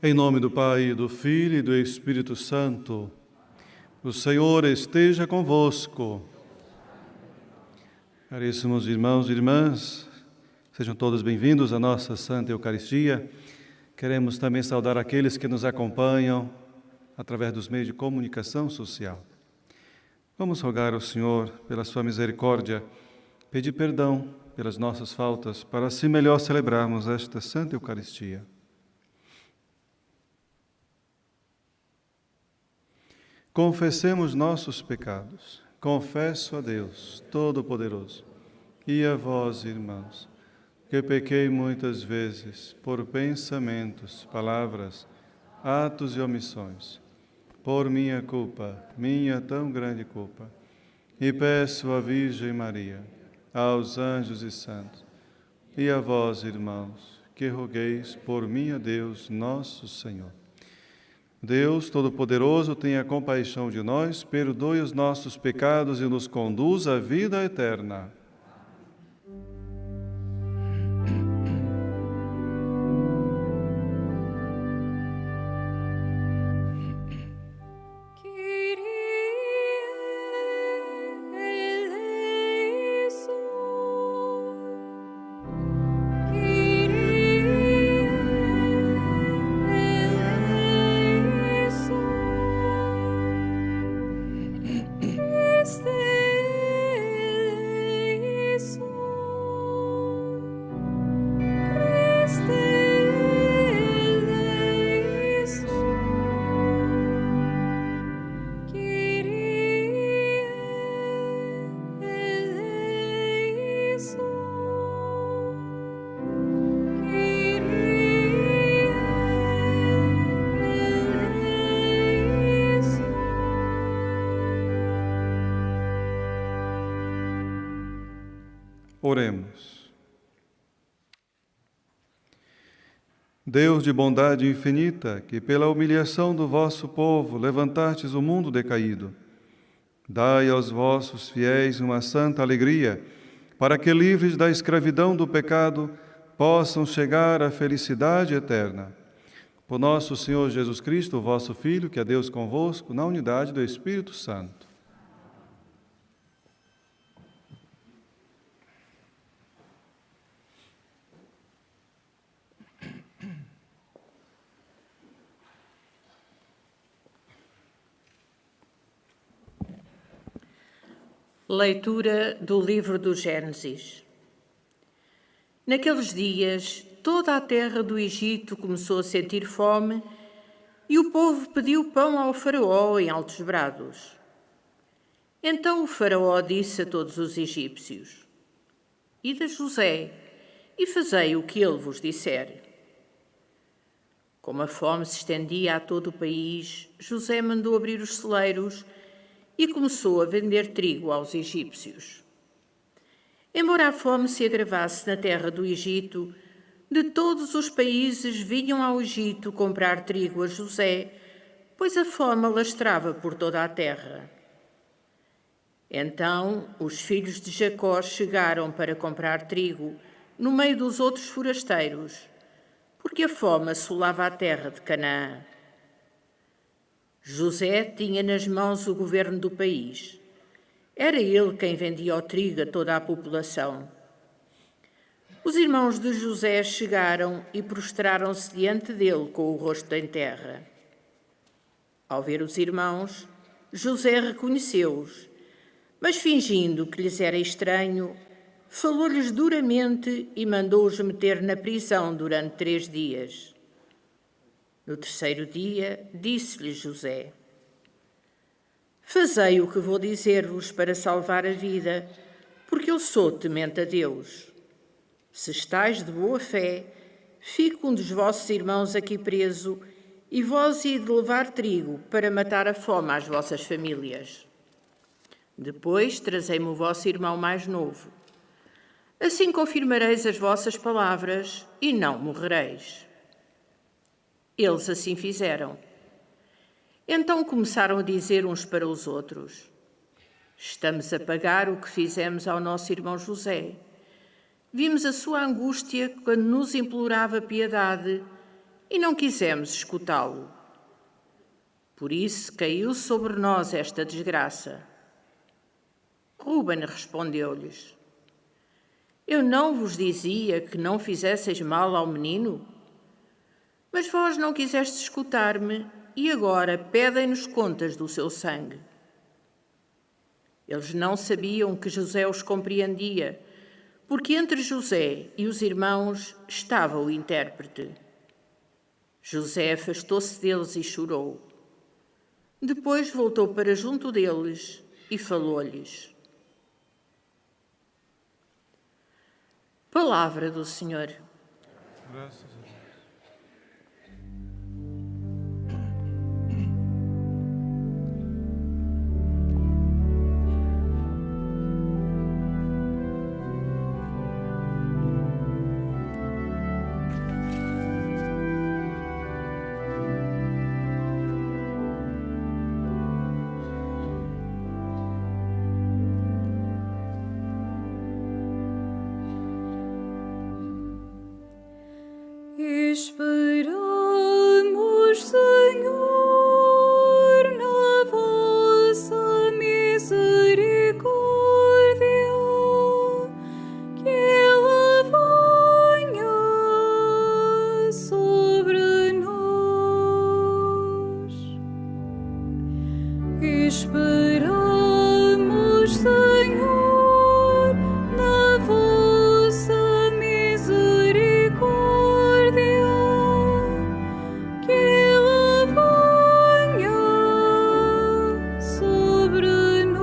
Em nome do Pai, do Filho e do Espírito Santo, o Senhor esteja convosco. Caríssimos irmãos e irmãs, sejam todos bem-vindos à nossa Santa Eucaristia. Queremos também saudar aqueles que nos acompanham através dos meios de comunicação social. Vamos rogar ao Senhor, pela sua misericórdia, pedir perdão pelas nossas faltas, para assim melhor celebrarmos esta Santa Eucaristia. Confessemos nossos pecados. Confesso a Deus Todo-Poderoso e a vós, irmãos, que pequei muitas vezes por pensamentos, palavras, atos e omissões, por minha culpa, minha tão grande culpa. E peço à Virgem Maria, aos anjos e santos, e a vós, irmãos, que rogueis por mim a Deus nosso Senhor. Deus Todo-Poderoso, tenha compaixão de nós, perdoe os nossos pecados e nos conduza à vida eterna. Oremos. Deus de bondade infinita, que pela humilhação do vosso povo levantastes o mundo decaído, dai aos vossos fiéis uma santa alegria, para que, livres da escravidão do pecado, possam chegar à felicidade eterna. Por nosso Senhor Jesus Cristo, vosso Filho, que é Deus convosco, na unidade do Espírito Santo. Leitura do livro do Gênesis. Naqueles dias, toda a terra do Egito começou a sentir fome e o povo pediu pão ao faraó em altos brados. Então o faraó disse a todos os egípcios: Ide a José e fazei o que ele vos disser. Como a fome se estendia a todo o país, José mandou abrir os celeiros e começou a vender trigo aos egípcios. Embora a fome se agravasse na terra do Egito, de todos os países vinham ao Egito comprar trigo a José, pois a fome alastrava por toda a terra. Então os filhos de Jacó chegaram para comprar trigo no meio dos outros forasteiros, porque a fome assolava a terra de Canaã. José tinha nas mãos o governo do país. Era ele quem vendia o trigo a toda a população. Os irmãos de José chegaram e prostraram-se diante dele com o rosto em terra. Ao ver os irmãos, José reconheceu-os, mas fingindo que lhes era estranho, falou-lhes duramente e mandou-os meter na prisão durante 3 dias. No 3º dia, disse-lhe José: Fazei o que vou dizer-vos para salvar a vida, porque eu sou temente a Deus. Se estáis de boa fé, fique um dos vossos irmãos aqui preso, e vós ide levar trigo para matar a fome às vossas famílias. Depois trazei-me o vosso irmão mais novo. Assim confirmareis as vossas palavras e não morrereis. Eles assim fizeram. Então começaram a dizer uns para os outros: Estamos a pagar o que fizemos ao nosso irmão José. Vimos a sua angústia quando nos implorava piedade e não quisemos escutá-lo. Por isso caiu sobre nós esta desgraça. Rúben respondeu-lhes: Eu não vos dizia que não fizesseis mal ao menino? Mas vós não quisestes escutar-me e agora pedem-nos contas do seu sangue. Eles não sabiam que José os compreendia, porque entre José e os irmãos estava o intérprete. José afastou-se deles e chorou. Depois voltou para junto deles e falou-lhes. Palavra do Senhor. Graças a Deus. Esperamos, Senhor, na vossa misericórdia, que ela venha sobre nós. Esperamos, Senhor, na vossa misericórdia, que ela venha sobre nós.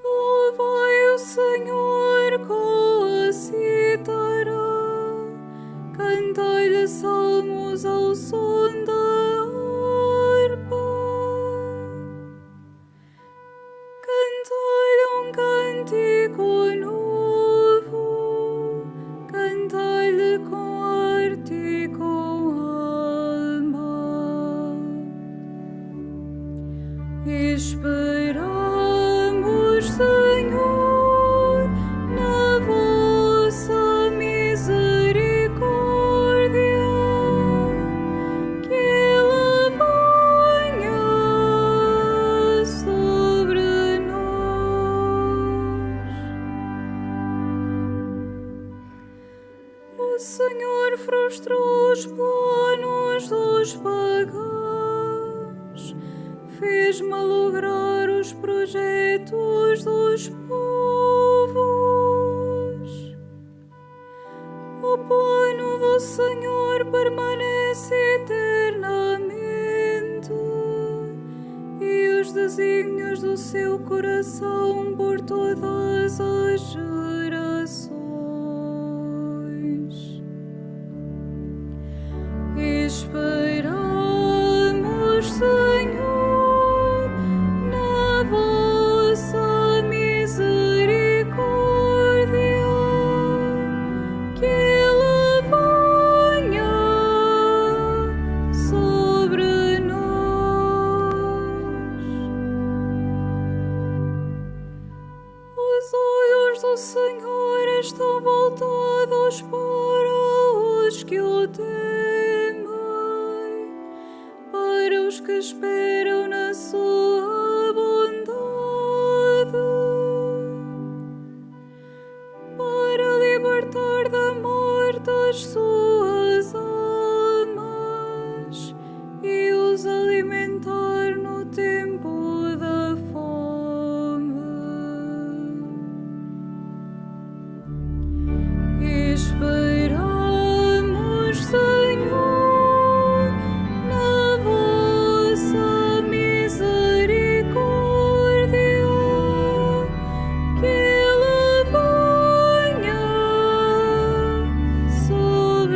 Louvai o Senhor com a cítara, cantai-lhe salmos ao som da harpa. Cantai-lhe um cântico novo, cantai-lhe com arte e com alma. Esperamos, Senhor, na vossa misericórdia, que ela venha sobre nós. O Senhor frustrou os planos dos pagãos, fez malograr os projetos dos povos. O plano do Senhor permanece eternamente, e os desígnios do seu coração por todas as gerações. Esperamos, Senhor, na vossa misericórdia, que ela venha sobre nós. Os olhos do Senhor estão voltados para os que o temem, para os que esperam na sua bondade, para libertar da morte as suas almas e os alimentar no tempo da fome. Esperamos, Senhor, na vossa misericórdia, que ela venha sobre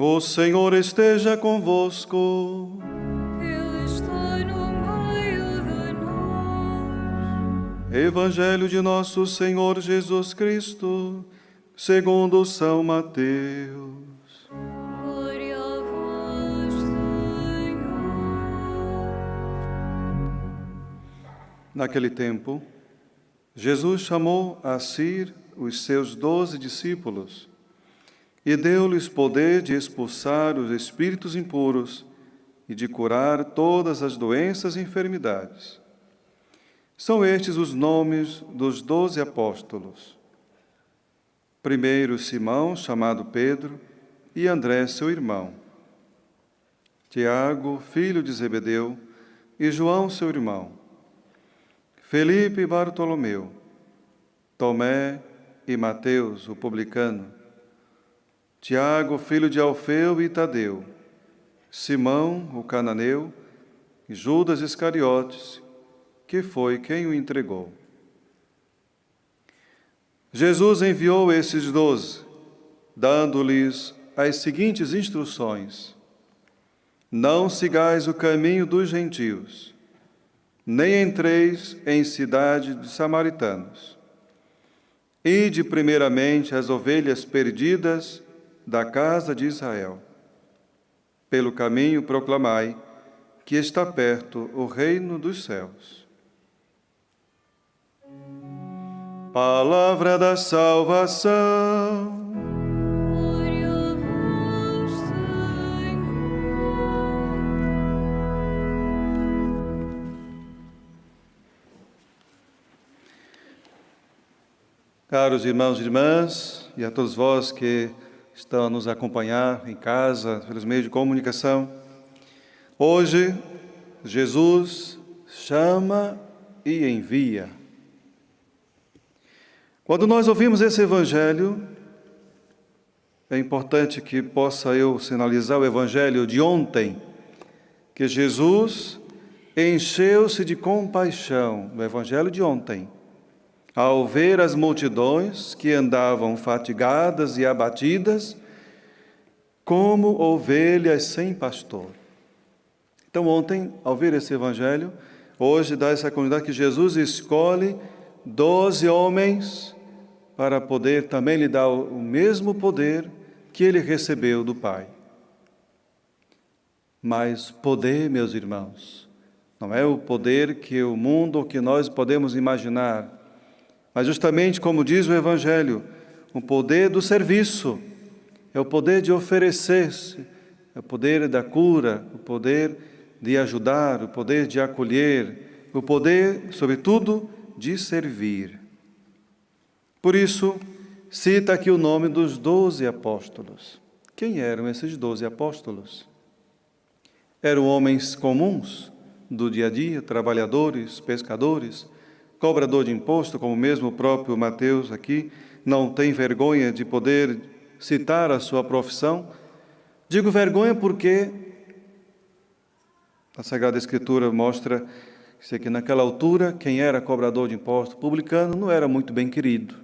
O Senhor esteja convosco. Ele está no meio de nós. Evangelho de nosso Senhor Jesus Cristo, segundo São Mateus. Glória a vós, Senhor. Naquele tempo, Jesus chamou a si os seus 12 discípulos e deu-lhes poder de expulsar os espíritos impuros e de curar todas as doenças e enfermidades. São estes os nomes dos 12 apóstolos. Primeiro, Simão, chamado Pedro, e André, seu irmão. Tiago, filho de Zebedeu, e João, seu irmão. Felipe e Bartolomeu. Tomé e Mateus, o publicano. Tiago, filho de Alfeu e Tadeu. Simão, o cananeu, e Judas Iscariotes, que foi quem o entregou. Jesus enviou esses 12, dando-lhes as seguintes instruções: não sigais o caminho dos gentios, nem entreis em cidade de samaritanos. Ide primeiramente às ovelhas perdidas da casa de Israel. Pelo caminho proclamai que está perto o reino dos céus. Palavra da salvação. Glória a vós, Senhor. Caros irmãos e irmãs, e a todos vós que estão a nos acompanhar em casa, pelos meios de comunicação, hoje Jesus chama e envia. Quando nós ouvimos esse evangelho, é importante que possa eu sinalizar o evangelho de ontem, que Jesus encheu-se de compaixão, no evangelho de ontem, ao ver as multidões que andavam fatigadas e abatidas, como ovelhas sem pastor. Então, ontem, ao ver esse evangelho, hoje dá essa comunidade que Jesus escolhe 12 homens para poder também lhe dar o mesmo poder que ele recebeu do Pai. Mas poder, meus irmãos, não é o poder que o mundo ou que nós podemos imaginar, mas justamente como diz o Evangelho, o poder do serviço, é o poder de oferecer-se, é o poder da cura, o poder de ajudar, o poder de acolher, o poder, sobretudo, de servir. Por isso, cita aqui o nome dos 12 apóstolos. Quem eram esses 12 apóstolos? Eram homens comuns do dia a dia, trabalhadores, pescadores, cobrador de imposto, como mesmo o próprio Mateus aqui não tem vergonha de poder citar a sua profissão. Digo vergonha porque a Sagrada Escritura mostra que naquela altura quem era cobrador de imposto, publicano, não era muito bem querido.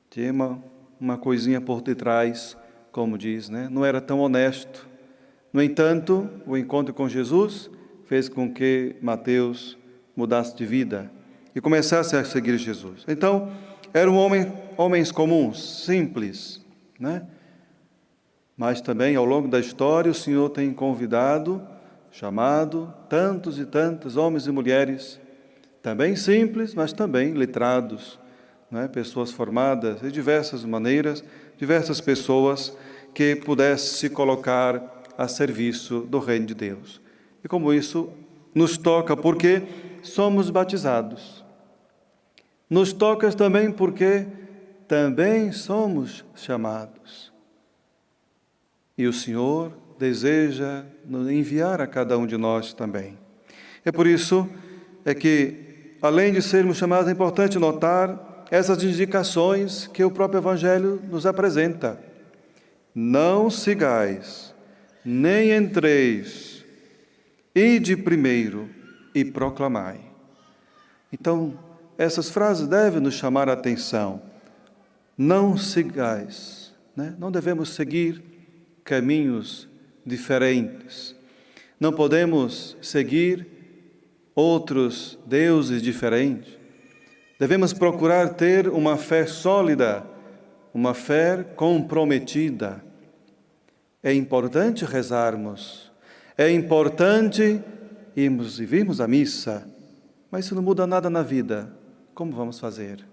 Tinha uma coisinha por detrás, como diz, né? Não era tão honesto. No entanto, o encontro com Jesus fez com que Mateus mudasse de vida e começasse a seguir Jesus. Então, eram homens comuns, simples, né? Mas também, ao longo da história, o Senhor tem convidado, chamado tantos e tantos homens e mulheres, também simples, mas também letrados, né? Pessoas formadas de diversas maneiras, diversas pessoas que pudessem se colocar a serviço do reino de Deus. E como isso nos toca porque somos batizados. Nos toca também porque também somos chamados. E o Senhor deseja nos enviar a cada um de nós também. É por isso que, além de sermos chamados, é importante notar essas indicações que o próprio Evangelho nos apresenta. Não sigais, nem entreis, ide primeiro e proclamai. Então, essas frases devem nos chamar a atenção. Não sigais, né? Não devemos seguir caminhos diferentes. Não podemos seguir outros deuses diferentes. Devemos procurar ter uma fé sólida, uma fé comprometida. É importante rezarmos, é importante irmos e virmos à missa, mas se não muda nada na vida, como vamos fazer?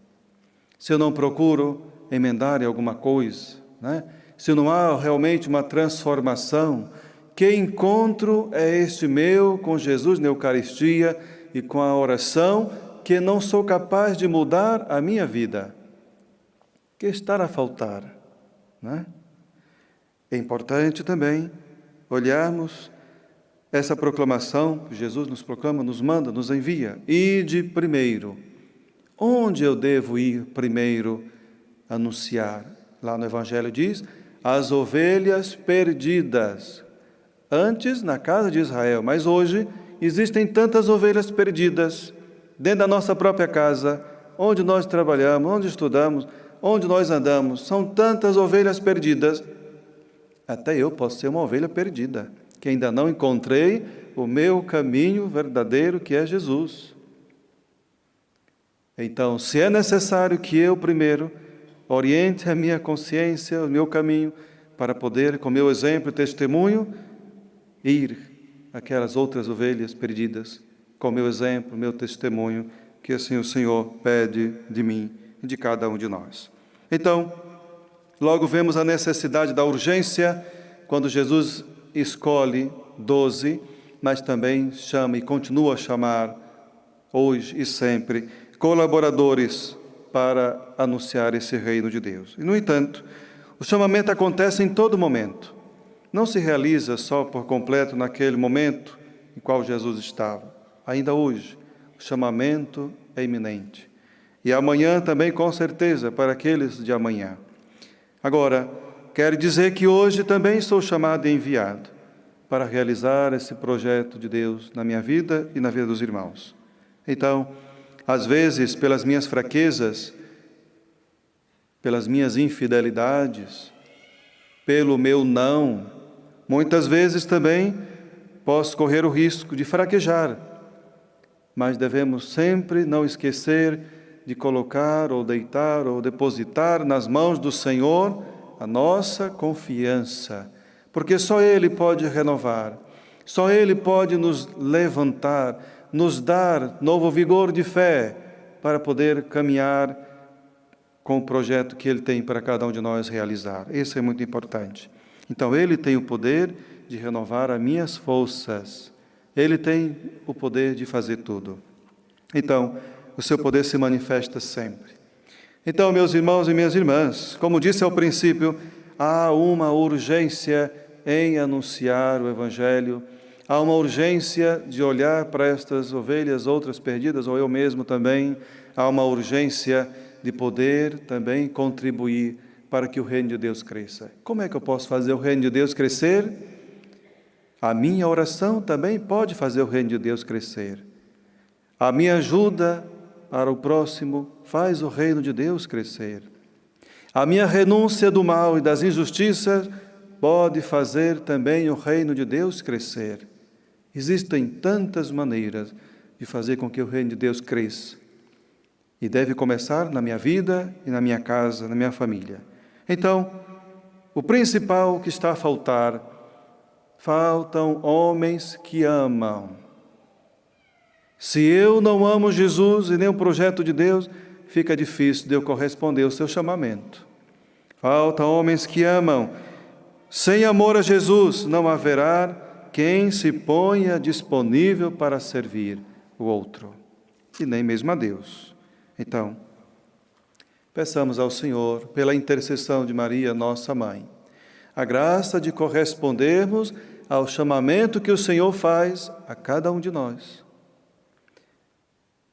Se eu não procuro emendar em alguma coisa, né? Se não há realmente uma transformação, que encontro é este meu com Jesus na Eucaristia e com a oração que não sou capaz de mudar a minha vida? Que está a faltar, né? É importante também olharmos essa proclamação que Jesus nos proclama, nos manda, nos envia. Ide primeiro. Onde eu devo ir primeiro anunciar? Lá no Evangelho diz, as ovelhas perdidas. Antes, na casa de Israel, mas hoje existem tantas ovelhas perdidas dentro da nossa própria casa, onde nós trabalhamos, onde estudamos, onde nós andamos. São tantas ovelhas perdidas. Até eu posso ser uma ovelha perdida, que ainda não encontrei o meu caminho verdadeiro, que é Jesus. Então, se é necessário que eu primeiro oriente a minha consciência, o meu caminho, para poder, com meu exemplo e testemunho, ir àquelas outras ovelhas perdidas, com meu exemplo, meu testemunho, que assim o Senhor pede de mim e de cada um de nós. Então, logo vemos a necessidade da urgência, quando Jesus escolhe 12, mas também chama e continua a chamar, hoje e sempre, colaboradores para anunciar esse reino de Deus. E, no entanto, o chamamento acontece em todo momento. Não se realiza só por completo naquele momento em qual Jesus estava. Ainda hoje, o chamamento é iminente. E amanhã também, com certeza, para aqueles de amanhã. Agora, quero dizer que hoje também sou chamado e enviado para realizar esse projeto de Deus na minha vida e na vida dos irmãos. Então, às vezes, pelas minhas fraquezas, pelas minhas infidelidades, pelo meu não, muitas vezes também posso correr o risco de fraquejar, mas devemos sempre não esquecer de colocar ou deitar ou depositar nas mãos do Senhor a nossa confiança, porque só Ele pode renovar, só Ele pode nos levantar, nos dar novo vigor de fé para poder caminhar com o projeto que Ele tem para cada um de nós realizar. Isso é muito importante. Então, Ele tem o poder de renovar as minhas forças. Ele tem o poder de fazer tudo. Então, o seu poder se manifesta sempre. Então, meus irmãos e minhas irmãs, como disse ao princípio, há uma urgência em anunciar o Evangelho, há uma urgência de olhar para estas ovelhas, outras perdidas, ou eu mesmo também, há uma urgência de poder também contribuir para que o reino de Deus cresça. Como é que eu posso fazer o reino de Deus crescer? A minha oração também pode fazer o reino de Deus crescer. A minha ajuda para o próximo faz o reino de Deus crescer. A minha renúncia do mal e das injustiças pode fazer também o reino de Deus crescer. Existem tantas maneiras de fazer com que o reino de Deus cresça. E deve começar na minha vida e na minha casa, na minha família. Então, o principal que está a faltar, faltam homens que amam. Se eu não amo Jesus e nem o projeto de Deus, fica difícil de eu corresponder ao seu chamamento. Faltam homens que amam. Sem amor a Jesus, não haverá quem se ponha disponível para servir o outro, e nem mesmo a Deus. Então, peçamos ao Senhor, pela intercessão de Maria, nossa Mãe, a graça de correspondermos ao chamamento que o Senhor faz a cada um de nós.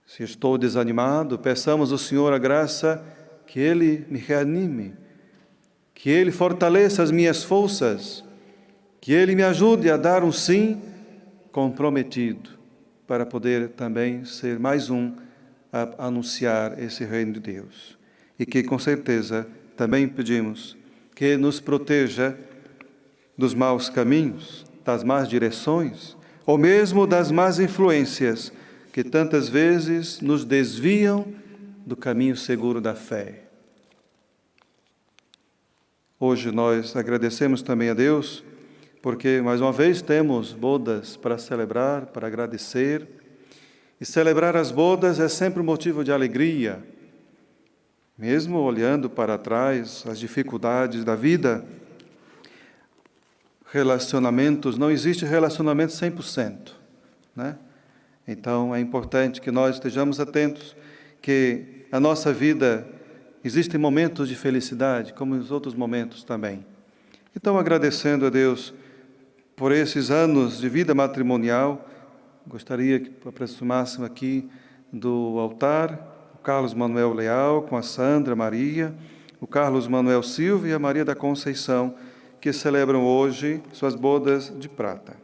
Se estou desanimado, peçamos ao Senhor a graça que Ele me reanime, que Ele fortaleça as minhas forças, que Ele me ajude a dar um sim comprometido, para poder também ser mais um a anunciar esse reino de Deus. E que, com certeza, também pedimos que nos proteja dos maus caminhos, das más direções, ou mesmo das más influências que tantas vezes nos desviam do caminho seguro da fé. Hoje nós agradecemos também a Deus, porque mais uma vez temos bodas para celebrar, para agradecer. E celebrar as bodas é sempre um motivo de alegria. Mesmo olhando para trás as dificuldades da vida, relacionamentos, não existe relacionamento 100%, né? Então é importante que nós estejamos atentos que a nossa vida existem momentos de felicidade, como os outros momentos também. Então, agradecendo a Deus por esses anos de vida matrimonial, gostaria que aproximássemos aqui do altar o Carlos Manuel Leal com a Sandra Maria, o Carlos Manuel Silva e a Maria da Conceição, que celebram hoje suas bodas de prata.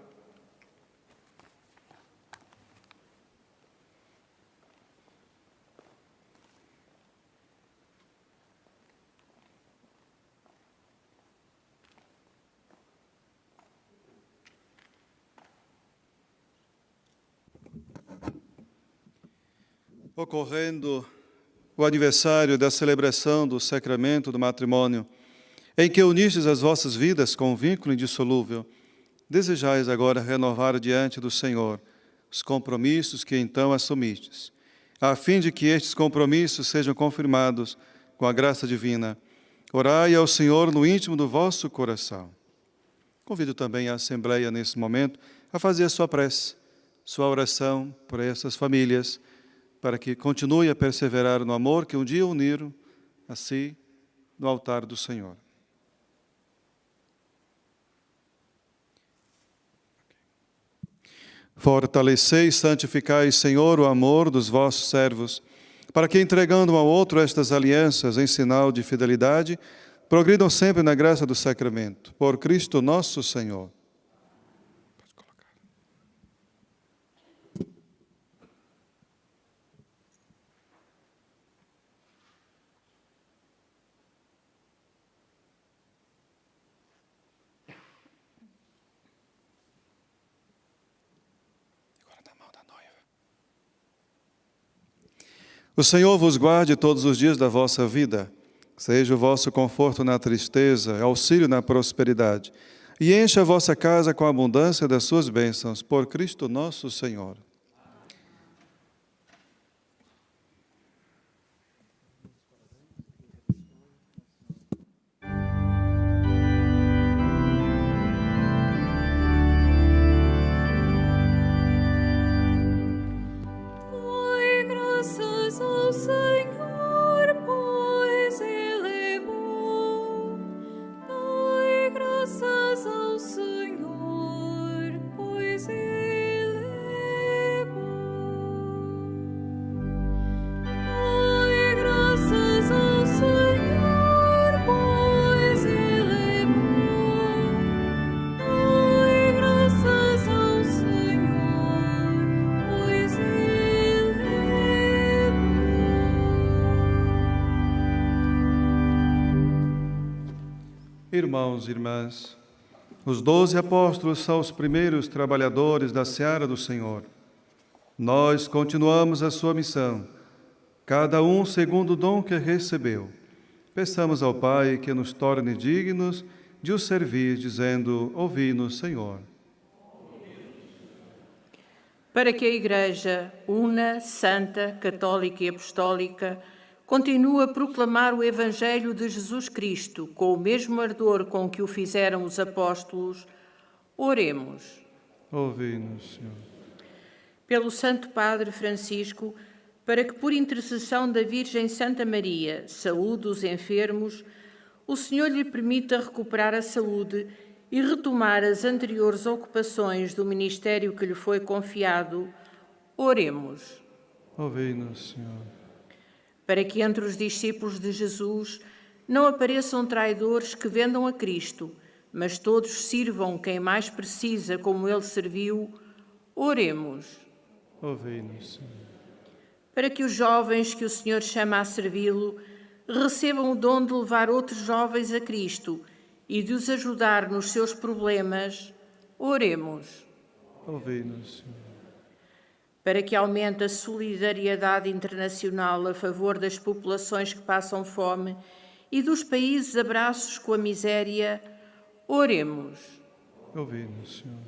Ocorrendo o aniversário da celebração do sacramento do matrimônio, em que unistes as vossas vidas com um vínculo indissolúvel, desejais agora renovar diante do Senhor os compromissos que então assumistes, a fim de que estes compromissos sejam confirmados com a graça divina. Orai ao Senhor no íntimo do vosso coração. Convido também a Assembleia, nesse momento, a fazer a sua prece, sua oração por essas famílias, para que continue a perseverar no amor que um dia uniram a si no altar do Senhor. Fortalecei e santificai, Senhor, o amor dos vossos servos, para que, entregando um ao outro estas alianças em sinal de fidelidade, progridam sempre na graça do sacramento. Por Cristo nosso Senhor. O Senhor vos guarde todos os dias da vossa vida, seja o vosso conforto na tristeza, auxílio na prosperidade, e encha a vossa casa com a abundância das suas bênçãos, por Cristo nosso Senhor. Irmãos e irmãs, os 12 apóstolos são os primeiros trabalhadores da seara do Senhor. Nós continuamos a sua missão, cada um segundo o dom que recebeu. Peçamos ao Pai que nos torne dignos de o servir, dizendo: ouvi-nos, Senhor. Para que a Igreja, una, santa, católica e apostólica, continue a proclamar o Evangelho de Jesus Cristo com o mesmo ardor com que o fizeram os apóstolos, oremos. Ouvi-nos, Senhor. Pelo Santo Padre Francisco, para que por intercessão da Virgem Santa Maria saúde os enfermos, o Senhor lhe permita recuperar a saúde e retomar as anteriores ocupações do ministério que lhe foi confiado, oremos. Ouvi-nos, Senhor. Para que entre os discípulos de Jesus não apareçam traidores que vendam a Cristo, mas todos sirvam quem mais precisa como ele serviu, oremos. Ouvi-nos, Senhor. Para que os jovens que o Senhor chama a servi-lo recebam o dom de levar outros jovens a Cristo e de os ajudar nos seus problemas, oremos. Ouvi-nos, Senhor. Para que aumente a solidariedade internacional a favor das populações que passam fome e dos países abraços com a miséria, oremos. Ouvi-nos, Senhor.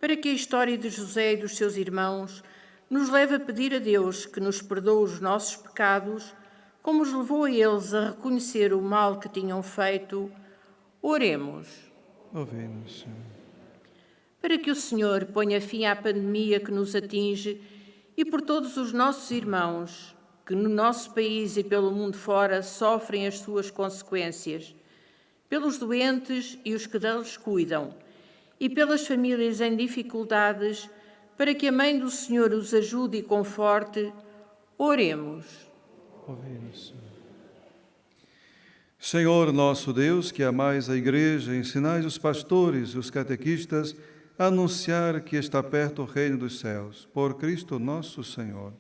Para que a história de José e dos seus irmãos nos leve a pedir a Deus que nos perdoe os nossos pecados, como os levou a eles a reconhecer o mal que tinham feito, oremos. Ouvi-nos, Senhor. Para que o Senhor ponha fim à pandemia que nos atinge e por todos os nossos irmãos que no nosso país e pelo mundo fora sofrem as suas consequências, pelos doentes e os que deles cuidam, e pelas famílias em dificuldades, para que a Mãe do Senhor os ajude e conforte, oremos. Ouvi-nos, Senhor. Senhor nosso Deus, que amais a Igreja, ensinais os pastores e os catequistas a anunciar que está perto o reino dos céus, por Cristo nosso Senhor.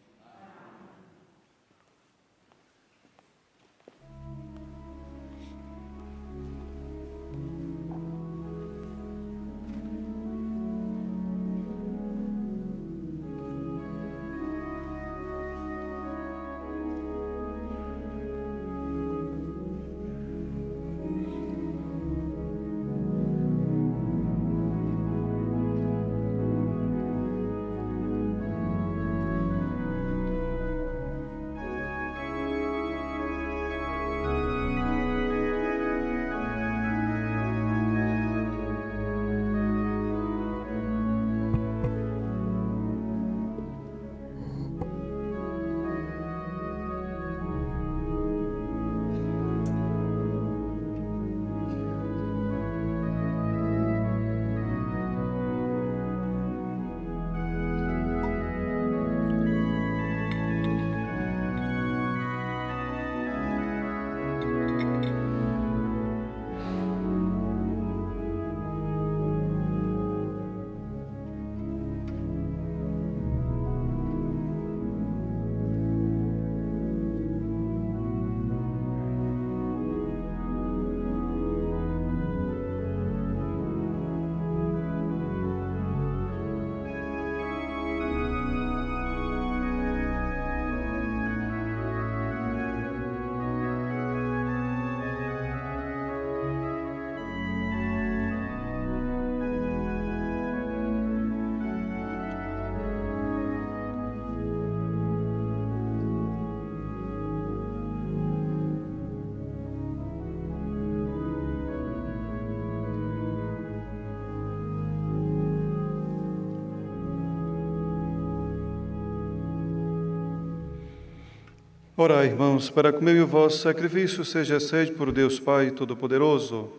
Orai, irmãos, para que o meu e o vosso sacrifício seja aceito por Deus Pai Todo-Poderoso.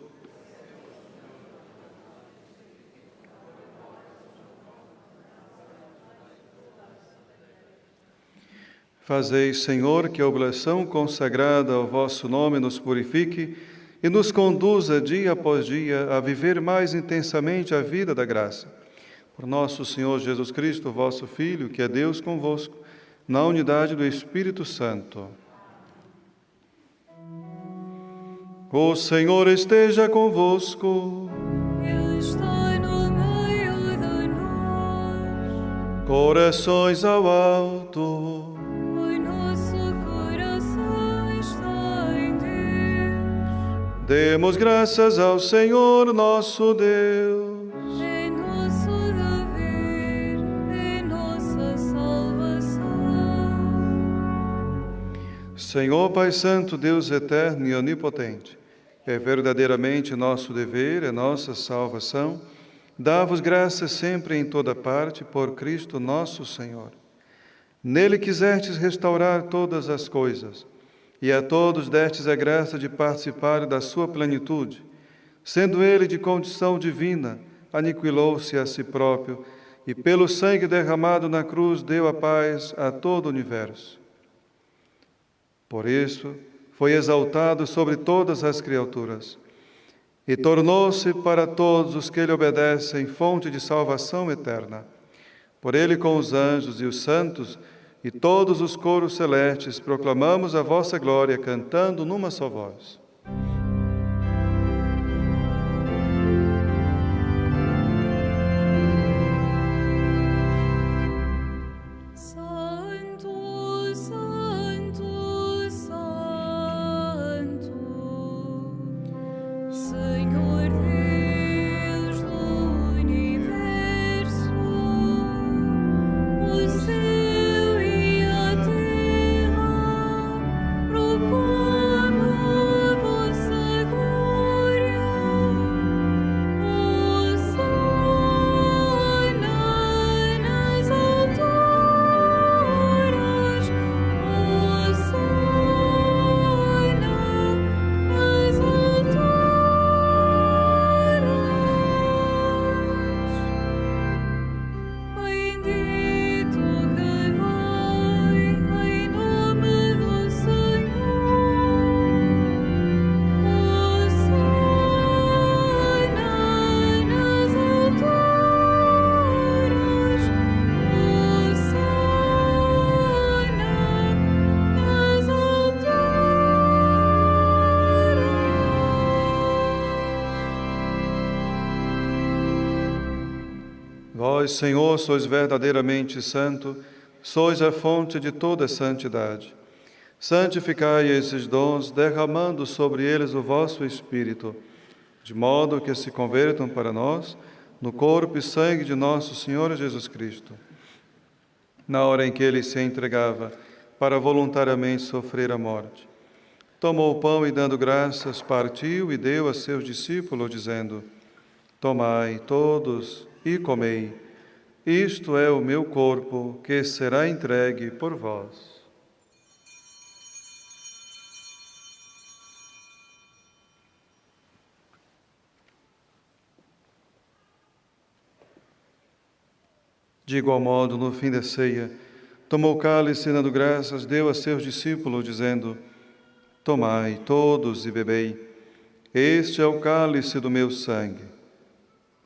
Fazei, Senhor, que a oblação consagrada ao vosso nome nos purifique e nos conduza dia após dia a viver mais intensamente a vida da graça. Por nosso Senhor Jesus Cristo, vosso Filho, que é Deus convosco, na unidade do Espírito Santo. O Senhor esteja convosco. Ele está no meio de nós. Corações ao alto. O nosso coração está em Deus. Demos graças ao Senhor nosso Deus. É nosso dever, é nossa salvação. Senhor Pai Santo, Deus eterno e onipotente, é verdadeiramente nosso dever, é nossa salvação, dá-vos graças sempre em toda parte por Cristo nosso Senhor. Nele quisestes restaurar todas as coisas, e a todos destes a graça de participar da sua plenitude. Sendo ele de condição divina, aniquilou-se a si próprio, e pelo sangue derramado na cruz deu a paz a todo o universo. Por isso, foi exaltado sobre todas as criaturas, e tornou-se para todos os que lhe obedecem fonte de salvação eterna. Por ele, com os anjos e os santos, e todos os coros celestes, proclamamos a vossa glória, cantando numa só voz. Vós, Senhor, sois verdadeiramente santo, sois a fonte de toda santidade. Santificai esses dons, derramando sobre eles o vosso Espírito, de modo que se convertam para nós no corpo e sangue de nosso Senhor Jesus Cristo. Na hora em que ele se entregava para voluntariamente sofrer a morte, tomou o pão e, dando graças, partiu e deu a seus discípulos, dizendo: Tomai todos e comei. Isto é o meu corpo, que será entregue por vós. De igual modo, no fim da ceia, tomou o cálice e, dando graças, deu a seus discípulos, dizendo: Tomai todos e bebei. Este é o cálice do meu sangue,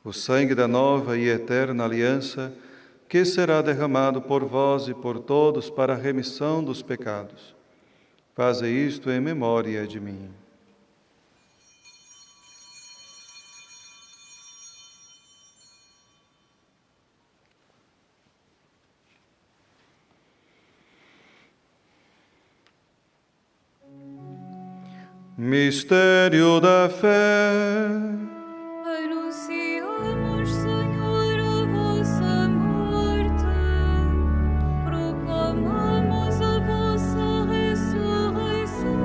o sangue da nova e eterna aliança, que será derramado por vós e por todos para a remissão dos pecados. Fazei isto em memória de mim. Mistério da fé. Anunciamos, Senhor, a vossa morte, proclamamos a vossa ressurreição.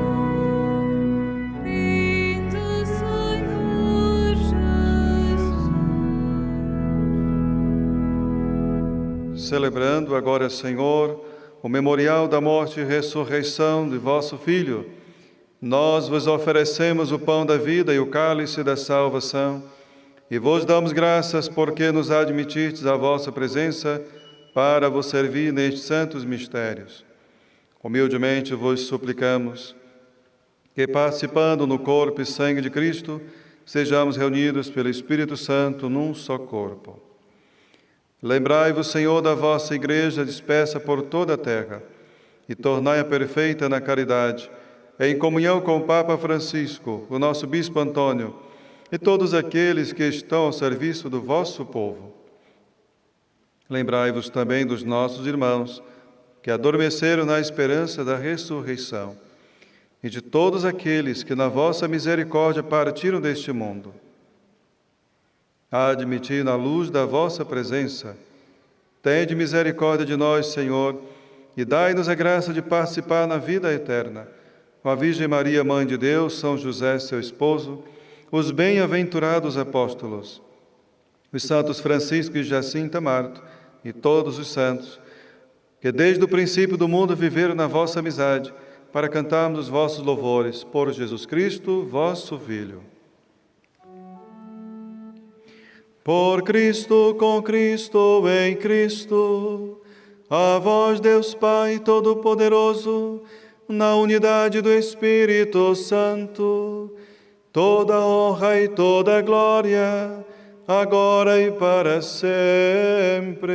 Vinde, Senhor Jesus. Celebrando agora, Senhor, o memorial da morte e ressurreição de vosso Filho, nós vos oferecemos o pão da vida e o cálice da salvação, e vos damos graças porque nos admitistes à vossa presença para vos servir nestes santos mistérios. Humildemente vos suplicamos que, participando no corpo e sangue de Cristo, sejamos reunidos pelo Espírito Santo num só corpo. Lembrai-vos, Senhor, da vossa Igreja dispersa por toda a terra, e tornai-a perfeita na caridade, em comunhão com o Papa Francisco, o nosso Bispo Antônio, e todos aqueles que estão ao serviço do vosso povo. Lembrai-vos também dos nossos irmãos, que adormeceram na esperança da ressurreição, e de todos aqueles que na vossa misericórdia partiram deste mundo. Admiti na luz da vossa presença, tende misericórdia de nós, Senhor, e dai-nos a graça de participar na vida eterna, com a Virgem Maria, Mãe de Deus, São José, seu esposo, os bem-aventurados apóstolos, os santos Francisco e Jacinta Marto, e todos os santos, que desde o princípio do mundo viveram na vossa amizade, para cantarmos os vossos louvores, por Jesus Cristo, vosso Filho. Por Cristo, com Cristo, em Cristo, a vós, Deus Pai Todo-Poderoso, na unidade do Espírito Santo, toda honra e toda glória, agora e para sempre.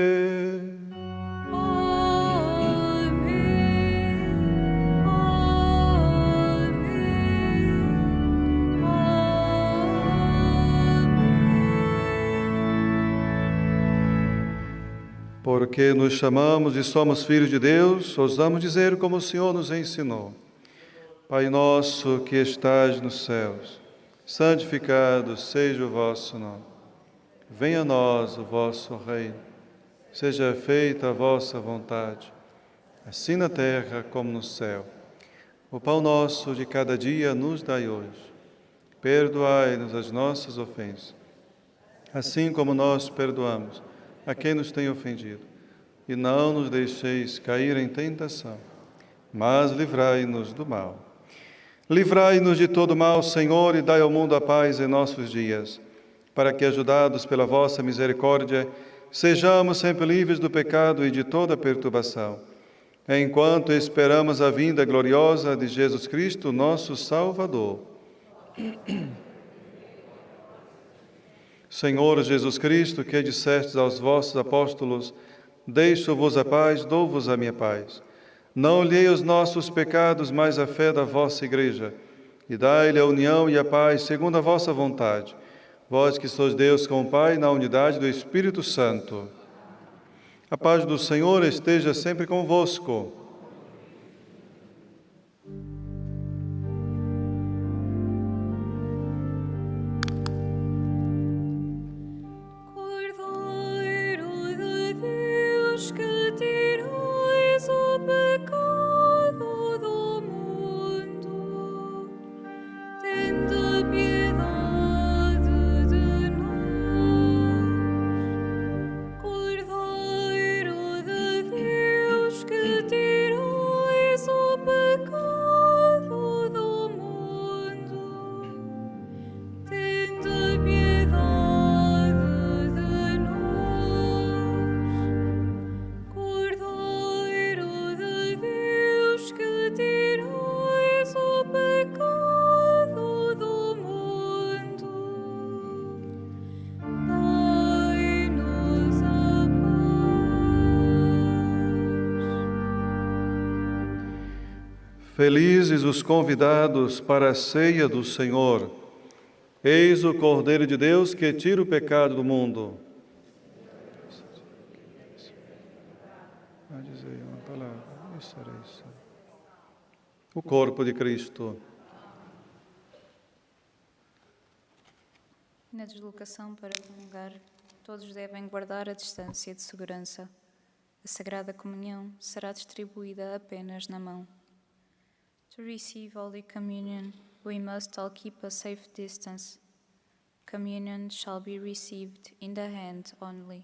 Amém. Amém. Porque nos chamamos e somos filhos de Deus, ousamos dizer como o Senhor nos ensinou. Pai nosso que estais nos céus, santificado seja o vosso nome. Venha a nós o vosso reino. Seja feita a vossa vontade, assim na terra como no céu. O pão nosso de cada dia nos dai hoje. Perdoai-nos as nossas ofensas, assim como nós perdoamos a quem nos tem ofendido. E não nos deixeis cair em tentação, mas livrai-nos do mal. Livrai-nos de todo mal, Senhor, e dai ao mundo a paz em nossos dias, para que, ajudados pela vossa misericórdia, sejamos sempre livres do pecado e de toda perturbação, enquanto esperamos a vinda gloriosa de Jesus Cristo, nosso Salvador. Senhor Jesus Cristo, que dissestes aos vossos apóstolos: deixo-vos a paz, dou-vos a minha paz. Não olhei os nossos pecados, mas a fé da vossa Igreja, e dai-lhe a união e a paz segundo a vossa vontade, Vós que sois Deus com o Pai, na unidade do Espírito Santo. A paz do Senhor esteja sempre convosco. Cordeiro de Deus, que tirais o pecado do mundo, tende piedade de nós. Cordeiro de Deus, que tirais o pecado do mundo, tende piedade de nós. Cordeiro de Deus, que tirais o pecado do mundo, dai-nos a paz. Felizes os convidados para a ceia do Senhor. Eis o Cordeiro de Deus que tira o pecado do mundo. Dizei uma palavra, e sereis salvos. O corpo de Cristo. Na deslocação para comungar, todos devem guardar a distância de segurança. A Sagrada Comunhão será distribuída apenas na mão. To receive Holy Communion, we must all keep a safe distance. Communion shall be received in the hand only.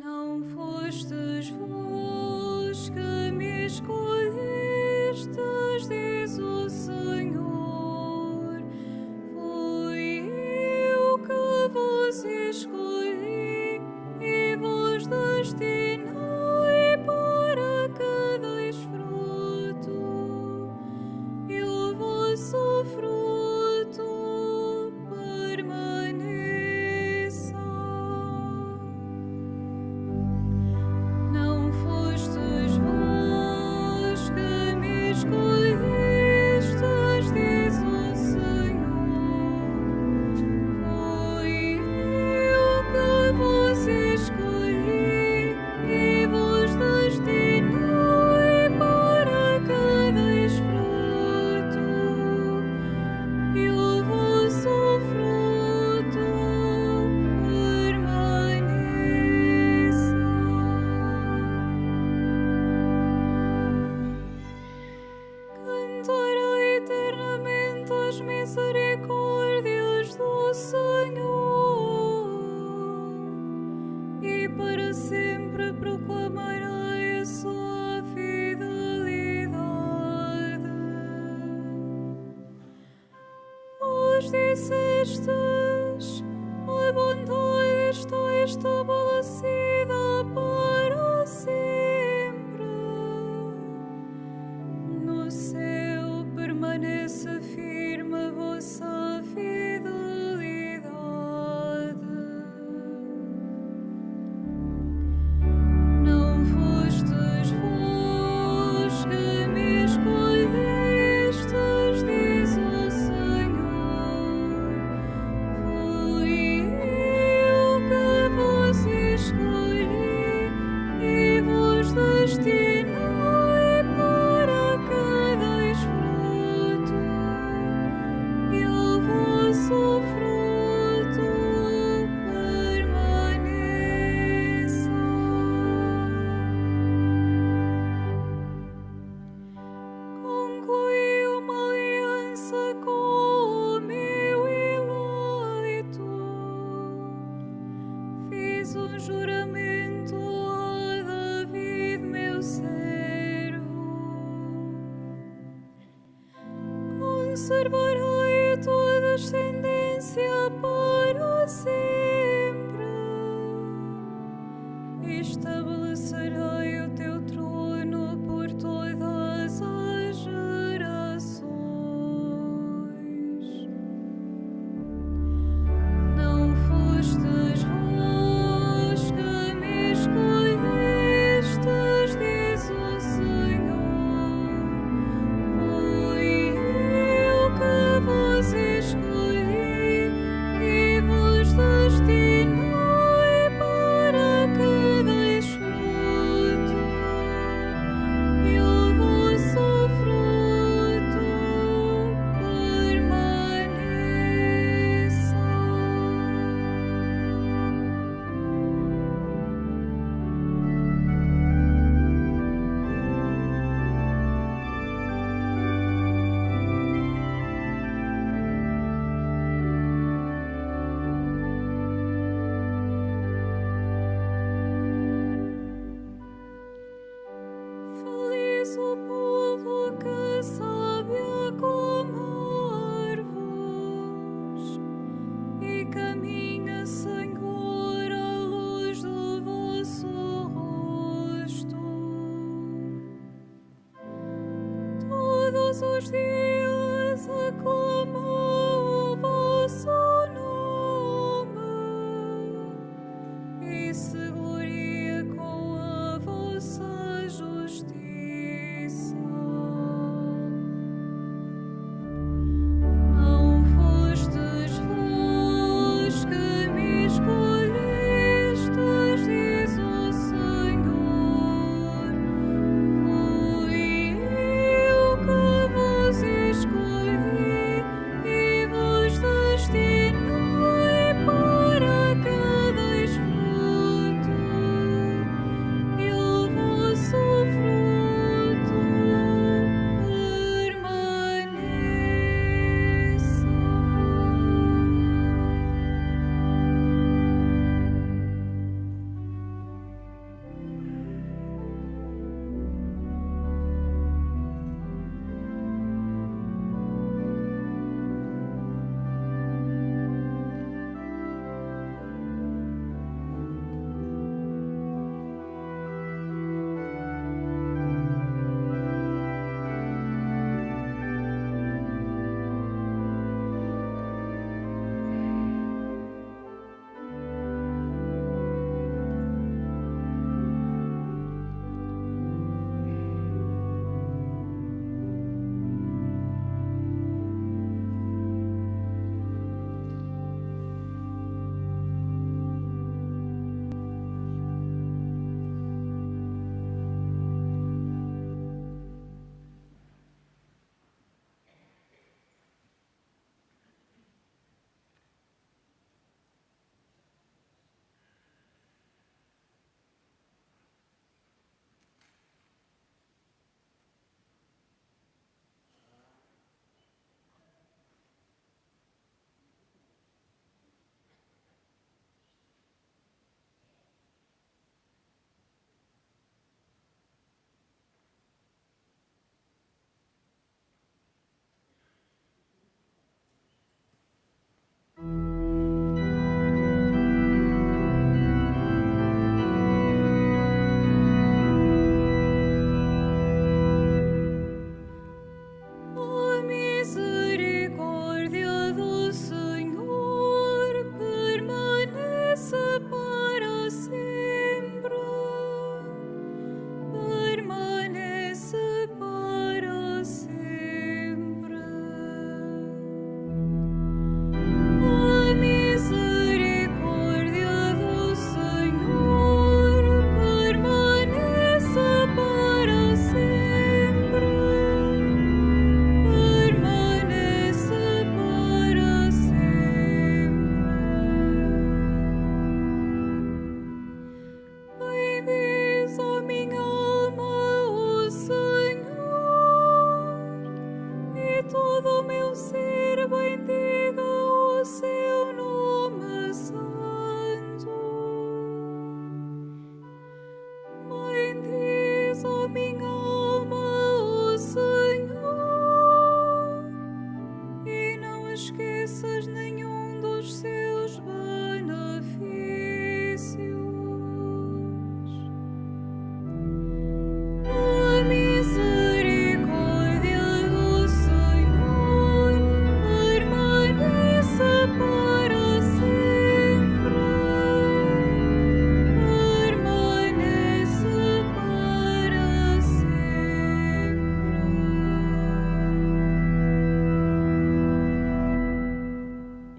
Não fostes vós que me escolhestes, diz o Senhor. Fui eu que vos escolhi e vos destinei para que deis fruto, e o vosso fruto permaneça. Não fostes vós que me escolhestes, diz o Senhor. Fui eu que vos escolhi e vos destinei para que deis fruto, e o vosso fruto permaneça. Cantarei eternamente as misericórdias do Senhor, e para sempre proclamarei a sua fidelidade. Vós dissestes, a bondade está estabelecida para sempre. No céu permanece firme a vossa fidelidade. Não fostes vós que me escolhestes, conservarei a tua descendência para sempre. Estabelecerei o teu trono por todas as gerações. Não fostes vós que me escolhestes, diz o Senhor. Fui eu que vos escolhi e vos destinei para que deis fruto.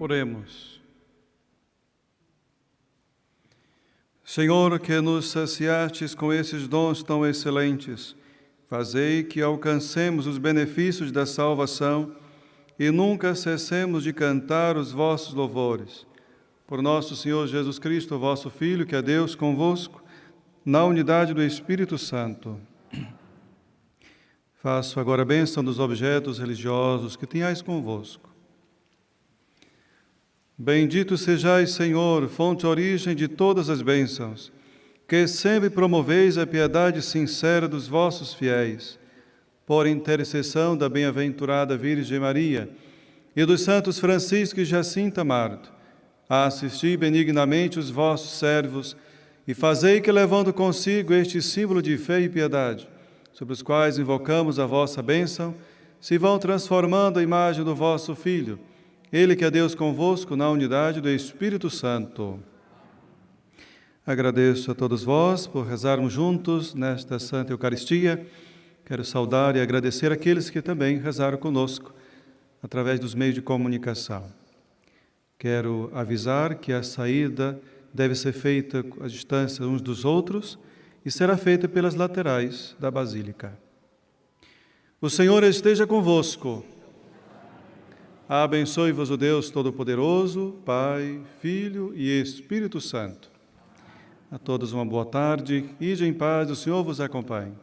Oremos. Senhor, que nos saciastes com esses dons tão excelentes, fazei que alcancemos os benefícios da salvação e nunca cessemos de cantar os vossos louvores. Por nosso Senhor Jesus Cristo, vosso Filho, que é Deus convosco, na unidade do Espírito Santo. Faço agora a bênção dos objetos religiosos que tenhais convosco. Bendito sejais, Senhor, fonte e origem de todas as bênçãos, que sempre promoveis a piedade sincera dos vossos fiéis, por intercessão da bem-aventurada Virgem Maria e dos santos Francisco e Jacinta Marto, assisti benignamente os vossos servos e fazei que, levando consigo este símbolo de fé e piedade, sobre os quais invocamos a vossa bênção, se vão transformando a imagem do vosso Filho, Ele que é Deus convosco na unidade do Espírito Santo. Agradeço a todos vós por rezarmos juntos nesta Santa Eucaristia. Quero saudar e agradecer aqueles que também rezaram conosco através dos meios de comunicação. Quero avisar que a saída deve ser feita à distância uns dos outros e será feita pelas laterais da Basílica. O Senhor esteja convosco. Abençoe-vos o Deus Todo-Poderoso, Pai, Filho e Espírito Santo. A todos uma boa tarde, ide em paz, o Senhor vos acompanhe.